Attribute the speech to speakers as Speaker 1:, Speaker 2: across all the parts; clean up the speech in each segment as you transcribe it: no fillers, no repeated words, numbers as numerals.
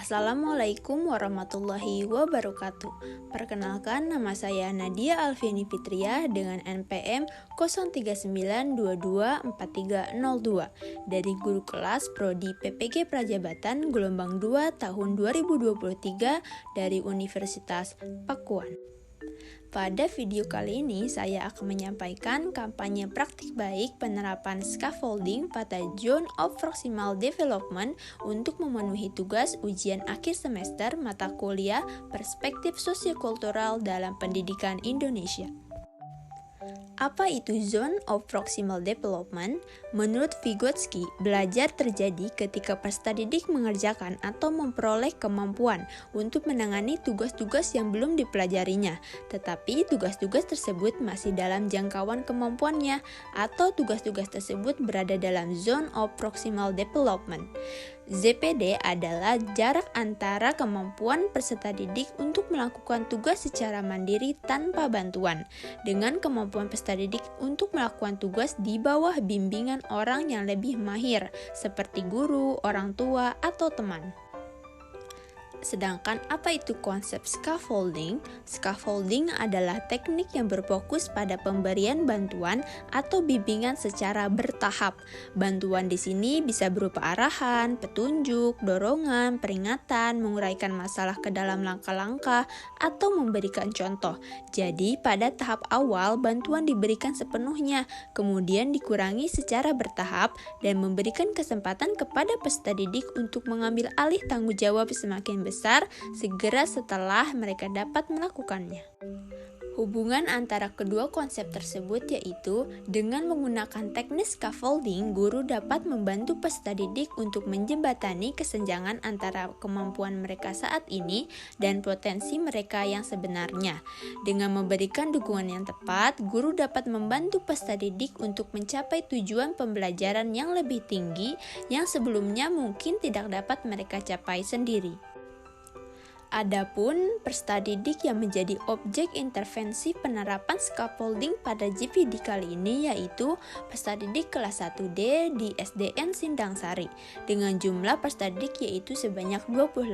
Speaker 1: Assalamualaikum warahmatullahi wabarakatuh. Perkenalkan, nama saya Nadia Alfiani Fitriah dengan NPM 039224302 dari guru kelas Prodi PPG Prajabatan gelombang 2 tahun 2023 dari Universitas Pakuan. Pada video kali ini, saya akan menyampaikan kampanye praktik baik penerapan scaffolding pada Zone of Proximal Development untuk memenuhi tugas ujian akhir semester mata kuliah Perspektif Sosiokultural dalam Pendidikan Indonesia. Apa itu Zone of Proximal Development? Menurut Vygotsky, belajar terjadi ketika peserta didik mengerjakan atau memperoleh kemampuan untuk menangani tugas-tugas yang belum dipelajarinya, tetapi tugas-tugas tersebut masih dalam jangkauan kemampuannya atau tugas-tugas tersebut berada dalam Zone of Proximal Development. ZPD adalah jarak antara kemampuan peserta didik untuk melakukan tugas secara mandiri tanpa bantuan, dengan kemampuan peserta didik untuk melakukan tugas di bawah bimbingan orang yang lebih mahir, seperti guru, orang tua, atau teman. Sedangkan apa itu konsep scaffolding? Scaffolding adalah teknik yang berfokus pada pemberian bantuan atau bimbingan secara bertahap. Bantuan di sini bisa berupa arahan, petunjuk, dorongan, peringatan, menguraikan masalah ke dalam langkah-langkah, atau memberikan contoh. Jadi, pada tahap awal bantuan diberikan sepenuhnya, kemudian dikurangi secara bertahap dan memberikan kesempatan kepada peserta didik untuk mengambil alih tanggung jawab semakin besar segera setelah mereka dapat melakukannya. Hubungan antara kedua konsep tersebut yaitu dengan menggunakan teknik scaffolding, guru dapat membantu peserta didik untuk menjembatani kesenjangan antara kemampuan mereka saat ini dan potensi mereka yang sebenarnya. Dengan memberikan dukungan yang tepat, guru dapat membantu peserta didik untuk mencapai tujuan pembelajaran yang lebih tinggi yang sebelumnya mungkin tidak dapat mereka capai sendiri. Adapun peserta didik yang menjadi objek intervensi penerapan scaffolding pada GPD kali ini yaitu peserta didik kelas 1D di SDN Sindang Sari dengan jumlah peserta didik yaitu sebanyak 28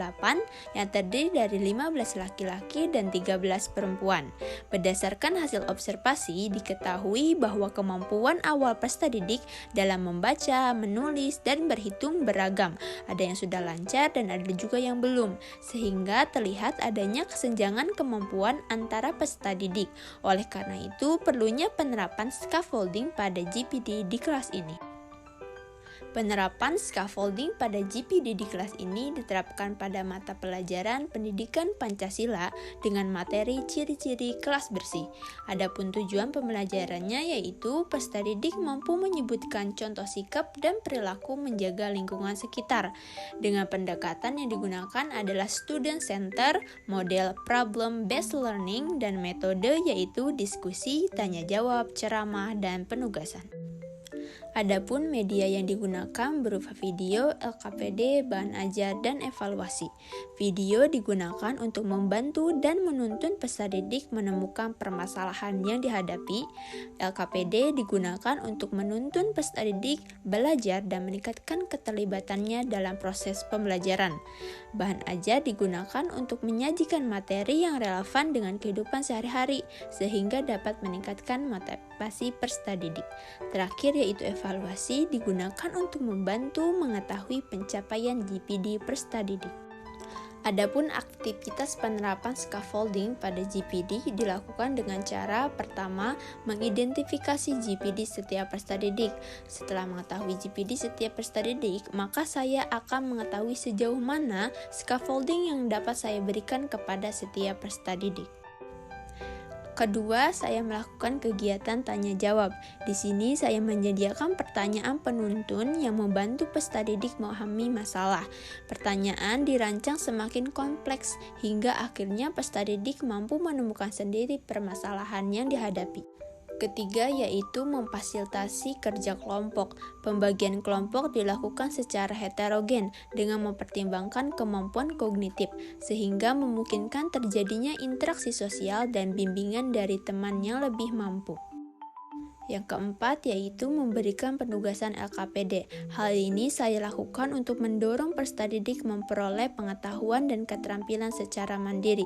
Speaker 1: yang terdiri dari 15 laki-laki dan 13 perempuan. Berdasarkan hasil observasi diketahui bahwa kemampuan awal peserta didik dalam membaca, menulis, dan berhitung beragam. Ada yang sudah lancar dan ada juga yang belum, sehingga terlihat adanya kesenjangan kemampuan antara peserta didik. Oleh karena itu, perlunya penerapan scaffolding pada GPD di kelas ini. Penerapan scaffolding pada GPD di kelas ini diterapkan pada mata pelajaran Pendidikan Pancasila dengan materi ciri-ciri kelas bersih. Adapun tujuan pembelajarannya yaitu peserta didik mampu menyebutkan contoh sikap dan perilaku menjaga lingkungan sekitar. Dengan pendekatan yang digunakan adalah student center, model problem based learning, dan metode yaitu diskusi, tanya jawab, ceramah, dan penugasan. Adapun media yang digunakan berupa video, LKPD, bahan ajar, dan evaluasi. Video digunakan untuk membantu dan menuntun peserta didik menemukan permasalahan yang dihadapi. LKPD digunakan untuk menuntun peserta didik belajar dan meningkatkan keterlibatannya dalam proses pembelajaran. Bahan ajar digunakan untuk menyajikan materi yang relevan dengan kehidupan sehari-hari sehingga dapat meningkatkan motivasi peserta didik. Terakhir yaitu evaluasi digunakan untuk membantu mengetahui pencapaian GPD peserta didik. Adapun aktivitas penerapan scaffolding pada GPD dilakukan dengan cara pertama, mengidentifikasi GPD setiap peserta didik. Setelah mengetahui GPD setiap peserta didik, maka saya akan mengetahui sejauh mana scaffolding yang dapat saya berikan kepada setiap peserta didik. Kedua, saya melakukan kegiatan tanya jawab. Di sini saya menyediakan pertanyaan penuntun yang membantu peserta didik memahami masalah. Pertanyaan dirancang semakin kompleks hingga akhirnya peserta didik mampu menemukan sendiri permasalahan yang dihadapi. Ketiga yaitu memfasilitasi kerja kelompok. Pembagian kelompok dilakukan secara heterogen dengan mempertimbangkan kemampuan kognitif sehingga memungkinkan terjadinya interaksi sosial dan bimbingan dari teman yang lebih mampu. Yang keempat yaitu memberikan penugasan LKPD. Hal ini saya lakukan untuk mendorong peserta didik memperoleh pengetahuan dan keterampilan secara mandiri.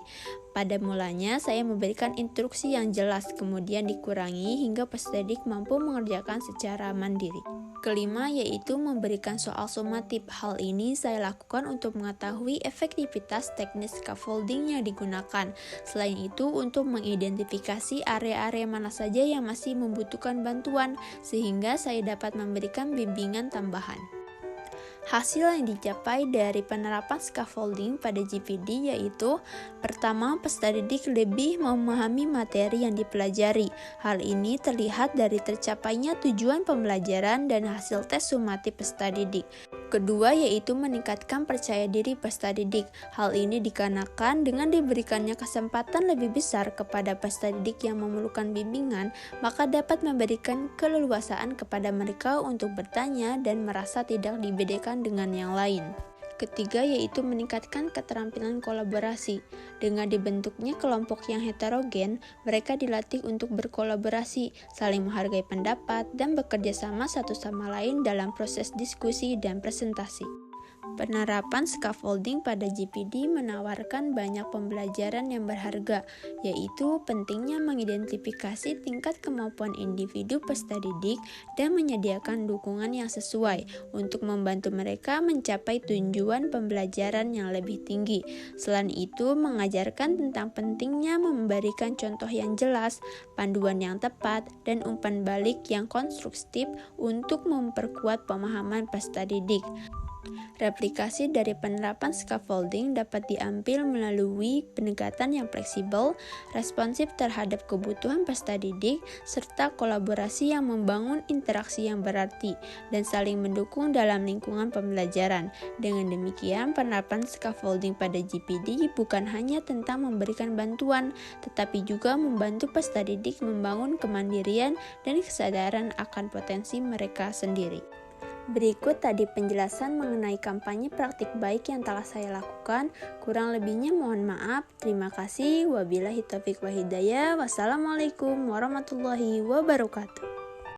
Speaker 1: Pada mulanya saya memberikan instruksi yang jelas, kemudian dikurangi hingga peserta didik mampu mengerjakan secara mandiri. Kelima yaitu memberikan soal sumatif. Hal ini saya lakukan untuk mengetahui efektivitas teknis scaffolding yang digunakan. Selain itu untuk mengidentifikasi area-area mana saja yang masih membutuhkan bantuan, sehingga saya dapat memberikan bimbingan tambahan. Hasil yang dicapai dari penerapan scaffolding pada GPD yaitu: pertama, peserta didik lebih memahami materi yang dipelajari. Hal ini terlihat dari tercapainya tujuan pembelajaran dan hasil tes sumatif peserta didik. Kedua yaitu meningkatkan percaya diri peserta didik. Hal ini dikarenakan dengan diberikannya kesempatan lebih besar kepada peserta didik yang memerlukan bimbingan, maka dapat memberikan keleluasaan kepada mereka untuk bertanya dan merasa tidak dibedakan dengan yang lain. Ketiga yaitu meningkatkan keterampilan kolaborasi. Dengan dibentuknya kelompok yang heterogen, mereka dilatih untuk berkolaborasi, saling menghargai pendapat, dan bekerja sama satu sama lain dalam proses diskusi dan presentasi. Penerapan scaffolding pada GPD menawarkan banyak pembelajaran yang berharga, yaitu pentingnya mengidentifikasi tingkat kemampuan individu peserta didik dan menyediakan dukungan yang sesuai untuk membantu mereka mencapai tujuan pembelajaran yang lebih tinggi. Selain itu, mengajarkan tentang pentingnya memberikan contoh yang jelas, panduan yang tepat, dan umpan balik yang konstruktif untuk memperkuat pemahaman peserta didik. Replikasi dari penerapan scaffolding dapat diambil melalui pendekatan yang fleksibel, responsif terhadap kebutuhan peserta didik, serta kolaborasi yang membangun interaksi yang berarti dan saling mendukung dalam lingkungan pembelajaran. Dengan demikian, penerapan scaffolding pada GPD bukan hanya tentang memberikan bantuan, tetapi juga membantu peserta didik membangun kemandirian dan kesadaran akan potensi mereka sendiri. Berikut tadi penjelasan mengenai kampanye praktik baik yang telah saya lakukan. Kurang lebihnya mohon maaf. Terima kasih. Wabillahi taufiq wal hidayah. Wassalamualaikum warahmatullahi wabarakatuh.